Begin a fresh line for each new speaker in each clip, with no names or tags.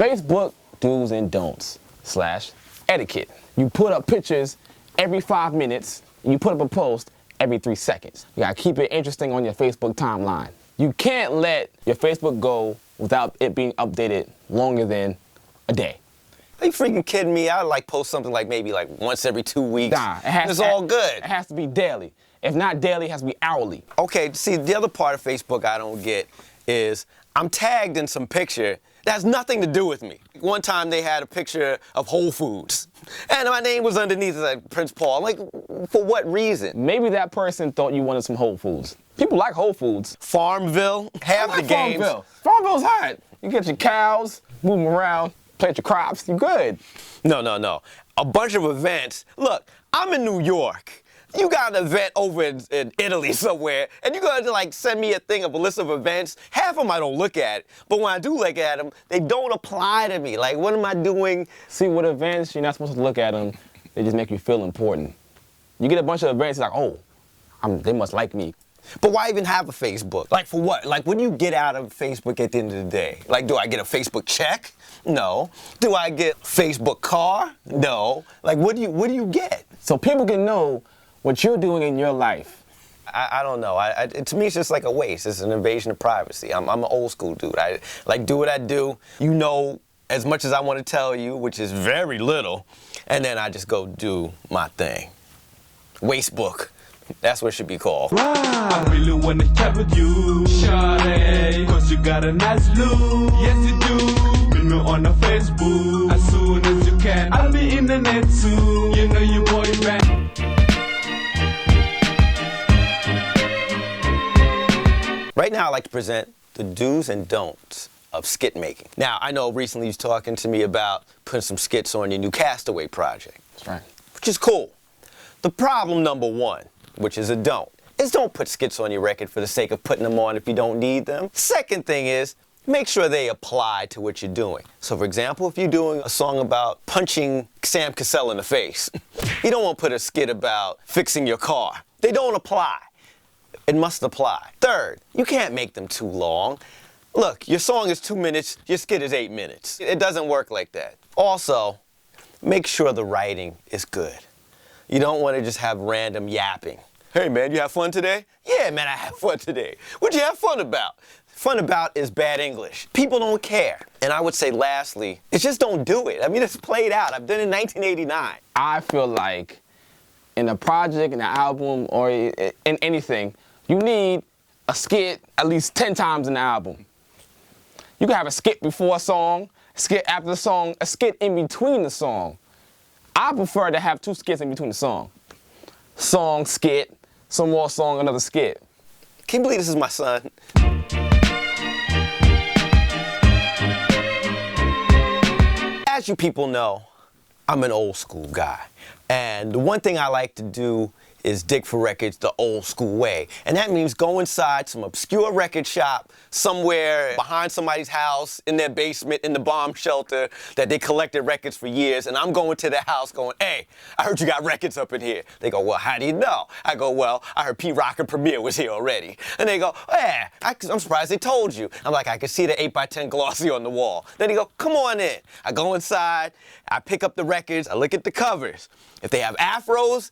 Facebook do's and don'ts / etiquette. You put up pictures every 5 minutes, and you put up a post every 3 seconds. You gotta keep it interesting on your Facebook timeline. You can't let your Facebook go without it being updated longer than a day.
Are you freaking kidding me? I like post something like maybe like once every 2 weeks.
Nah,
it's all good.
It has to be daily. If not daily, it has to be hourly.
Okay, see, the other part of Facebook I don't get is I'm tagged in some picture that has nothing to do with me. One time they had a picture of Whole Foods, and my name was underneath, like Prince Paul. I'm like, for what reason?
Maybe that person thought you wanted some Whole Foods. People like Whole Foods.
Farmville, have the games.
Farmville. Farmville's hot. You get your cows, move them around, plant your crops, you're good.
No. A bunch of events. Look, I'm in New York. You got an event over in Italy somewhere, and you're going to like send me a thing of a list of events. Half of them I don't look at, but when I do look at them, they don't apply to me. Like, what am I doing?
See, with events, you're not supposed to look at them. They just make you feel important. You get a bunch of events, like, oh, they must like me.
But why even have a Facebook? Like, for what? Like, what do you get out of Facebook at the end of the day? Like, do I get a Facebook check? No. Do I get a Facebook car? No. Like, what do you get?
So people can know what you're doing in your life.
I don't know. To me, it's just like a waste. It's an invasion of privacy. I'm an old school dude. I like do what I do. You know as much as I want to tell you, which is very little, and then I just go do my thing. Wastebook. That's what it should be called.
Wow. I really wanna chat with you, Shawty, cause you got a nice look. Yes, you do. Bring me on the Facebook as soon as you can. I'll be in the net too. You know your boyfriend.
Right now, I'd like to present the do's and don'ts of skit making. Now, I know recently you was talking to me about putting some skits on your new Castaway project.
That's right.
Which is cool. The problem number one, which is a don't, is don't put skits on your record for the sake of putting them on if you don't need them. Second thing is, make sure they apply to what you're doing. So for example, if you're doing a song about punching Sam Cassell in the face, you don't want to put a skit about fixing your car. They don't apply. It must apply. Third, you can't make them too long. Look, your song is 2 minutes, your skit is 8 minutes. It doesn't work like that. Also, make sure the writing is good. You don't want to just have random yapping. Hey man, you have fun today? Yeah man, I had fun today. What'd you have fun about? Fun about is bad English. People don't care. And I would say lastly, it's just don't do it. I mean, it's played out. I've done it in 1989.
I feel like in a project, in an album, or in anything, you need a skit at least 10 times in the album. You can have a skit before a song, a skit after the song, a skit in between the song. I prefer to have 2 skits in between the song. Song, skit, some more song, another skit.
Can you believe this is my son? As you people know, I'm an old school guy. And the one thing I like to do is dig for records the old school way. And that means go inside some obscure record shop somewhere behind somebody's house, in their basement, in the bomb shelter that they collected records for years. And I'm going to their house going, hey, I heard you got records up in here. They go, well, how do you know? I go, well, I heard Pete Rock and Premier was here already. And they go, yeah, I'm surprised they told you. I'm like, I can see the 8x10 glossy on the wall. Then they go, come on in. I go inside, I pick up the records, I look at the covers. If they have afros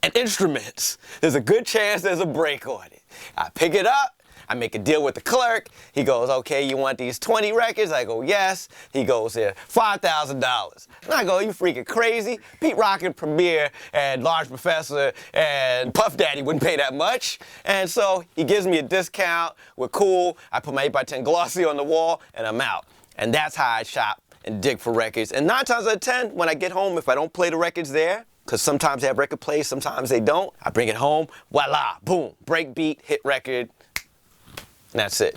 and instruments, there's a good chance there's a break on it. I pick it up, I make a deal with the clerk. He goes, okay, you want these 20 records? I go, yes. He goes, here, $5,000. And I go, you freaking crazy? Pete Rock and Premier and Large Professor and Puff Daddy wouldn't pay that much. And so he gives me a discount. We're cool. I put my 8x10 glossy on the wall and I'm out. And that's how I shop and dig for records. And 9 times out of 10, when I get home, if I don't play the records there, because sometimes they have record plays, sometimes they don't, I bring it home, voila, boom, break beat, hit record, and that's it.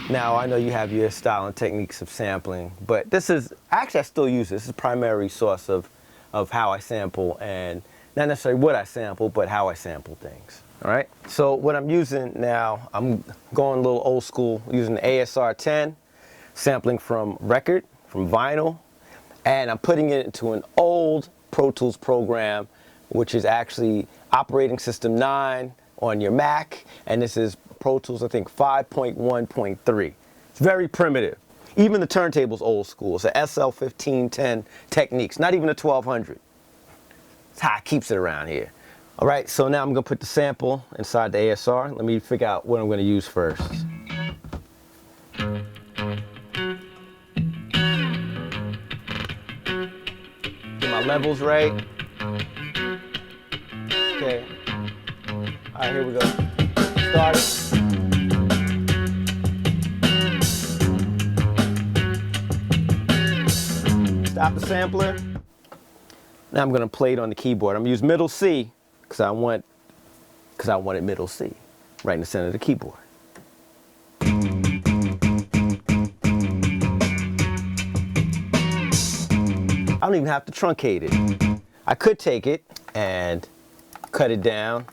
Now, I know you have your style and techniques of sampling, but this is, actually I still use this. This is the primary source of how I sample, and not necessarily what I sample, but how I sample things, all right? So what I'm using now, I'm going a little old school, using the ASR 10, sampling from record, from vinyl, and I'm putting it into an old Pro Tools program, which is actually operating system 9 on your Mac, and this is Pro Tools, I think, 5.1.3. It's very primitive. Even the turntable's old school. It's a SL1510 Techniques, not even a 1200. That's how it keeps it around here. All right, so now I'm gonna put the sample inside the ASR. Let me figure out what I'm gonna use first. Get my levels right. Okay. All right, here we go. Start it. Stop the sampler. Now I'm gonna play it on the keyboard. I'm gonna use middle C because I want it middle C, right in the center of the keyboard. I don't even have to truncate it. I could take it and cut it down,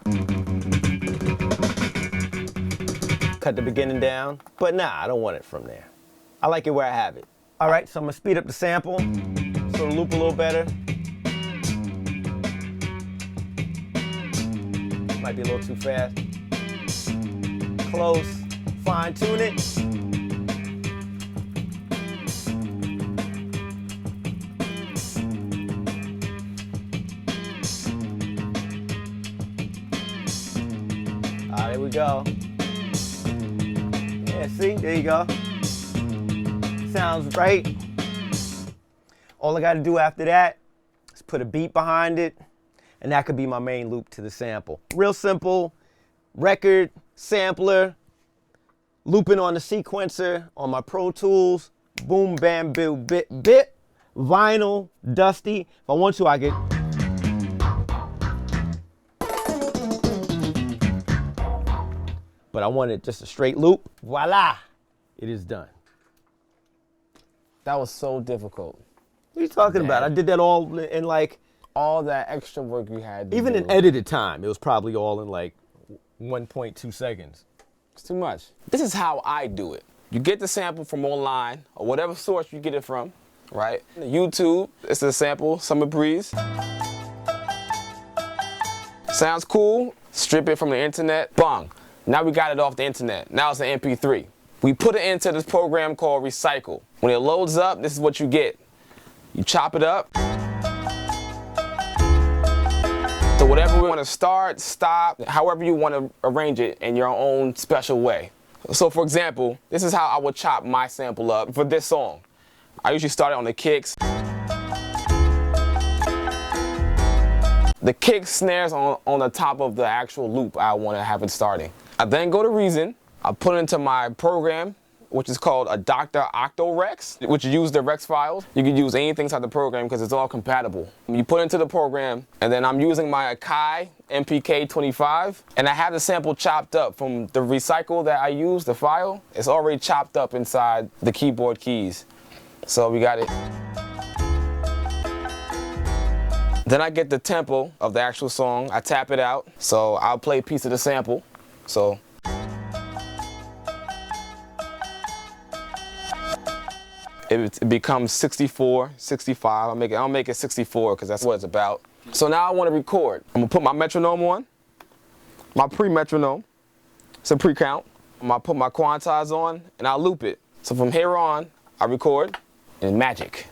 cut the beginning down, but nah, I don't want it from there. I like it where I have it. All right, so I'm gonna speed up the sample, so the loop a little better. Might be a little too fast. Close, fine tune it. There we go. Yeah, see, there you go. Sounds right. All I gotta do after that is put a beat behind it, and that could be my main loop to the sample. Real simple, record, sampler, looping on the sequencer on my Pro Tools, boom, bam, bill, bit, vinyl, dusty. If I want to, I get. But I wanted just a straight loop. Voila, it is done.
That was so difficult.
What are you talking about? I did that all in like,
All that extra work you had to
even
do.
in edited time, it was probably all in like 1.2 seconds.
It's too much. This is how I do it. You get the sample from online or whatever source you get it from, right? YouTube, it's a sample, Summer Breeze. Sounds cool, strip it from the internet, bang. Now we got it off the internet. Now it's an MP3. We put it into this program called Recycle. When it loads up, this is what you get. You chop it up. So whatever we want to start, stop, however you want to arrange it in your own special way. So for example, this is how I would chop my sample up for this song. I usually start it on the kicks. The kick snares on the top of the actual loop I want to have it starting. I then go to Reason. I put it into my program, which is called a Dr. Octorex, which use the Rex files. You can use anything inside the program because it's all compatible. You put it into the program, and then I'm using my Akai MPK25, and I have the sample chopped up from the Recycle that I use, the file. It's already chopped up inside the keyboard keys. So we got it. Then I get the tempo of the actual song. I tap it out. So I'll play a piece of the sample. So. It becomes 64, 65. I'll make it 64 because that's what it's about. So now I want to record. I'm gonna put my metronome on, my pre-metronome. It's a pre-count. I'm gonna put my quantize on and I'll loop it. So from here on, I record in Magic.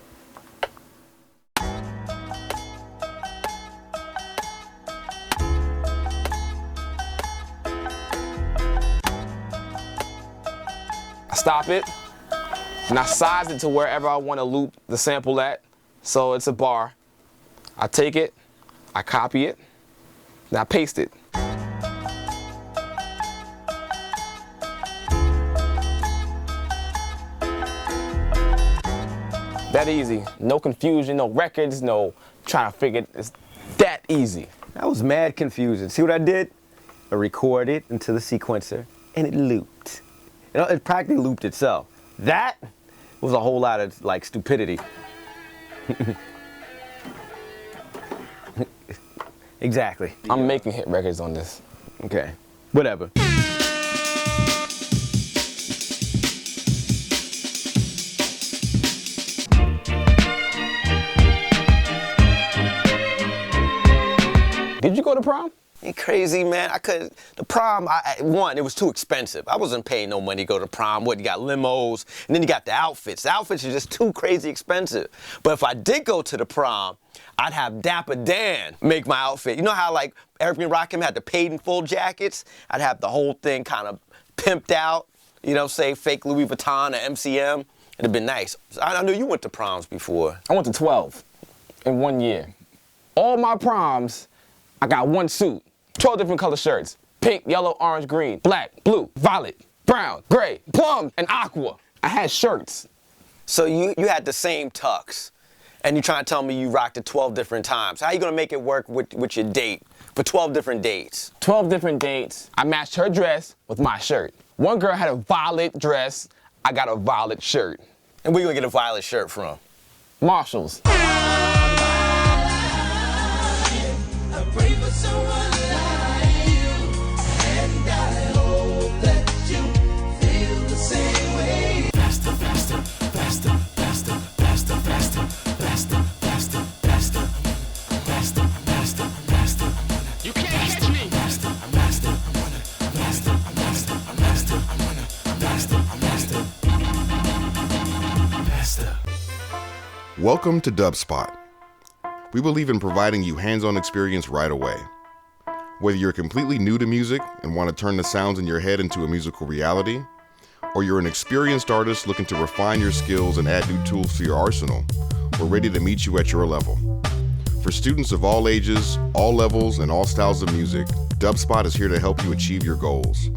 I stop it. And I size it to wherever I want to loop the sample at. So it's a bar. I take it, I copy it, and I paste it. That easy. No confusion, no records, no trying to figure it. It's that easy.
That was mad confusing. See what I did? I recorded into the sequencer, and it looped. It practically looped itself. That was a whole lot of like stupidity. Exactly.
I'm making hit records on this.
Okay, whatever.
Did you go to prom?
You crazy, man. The prom, one, it was too expensive. I wasn't paying no money to go to prom. What, you got limos, and then you got the outfits. The outfits are just too crazy expensive. But if I did go to the prom, I'd have Dapper Dan make my outfit. You know how, like, Eric and Rakim had the paid in full jackets? I'd have the whole thing kind of pimped out, you know, say fake Louis Vuitton or MCM. It'd have been nice. I know you went to proms before.
I went to 12 in 1 year. All my proms, I got one suit. 12 different color shirts. Pink, yellow, orange, green, black, blue, violet, brown, gray, plum, and aqua. I had shirts.
So you had the same tux, and you're trying to tell me you rocked it 12 different times. How you gonna make it work with your date for 12 different dates?
12 different dates. I matched her dress with my shirt. One girl had a violet dress. I got a violet shirt.
And where you gonna get a violet shirt from?
Marshalls.
Welcome to Dubspot. We believe in providing you hands-on experience right away. Whether you're completely new to music and want to turn the sounds in your head into a musical reality, or you're an experienced artist looking to refine your skills and add new tools to your arsenal, we're ready to meet you at your level. For students of all ages, all levels, and all styles of music, Dubspot is here to help you achieve your goals.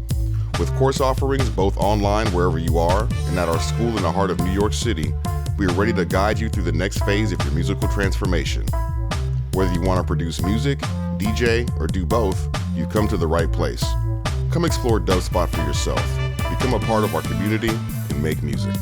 With course offerings both online wherever you are and at our school in the heart of New York City, we are ready to guide you through the next phase of your musical transformation. Whether you want to produce music, DJ, or do both, you've come to the right place. Come explore Dubspot for yourself. Become a part of our community and make music.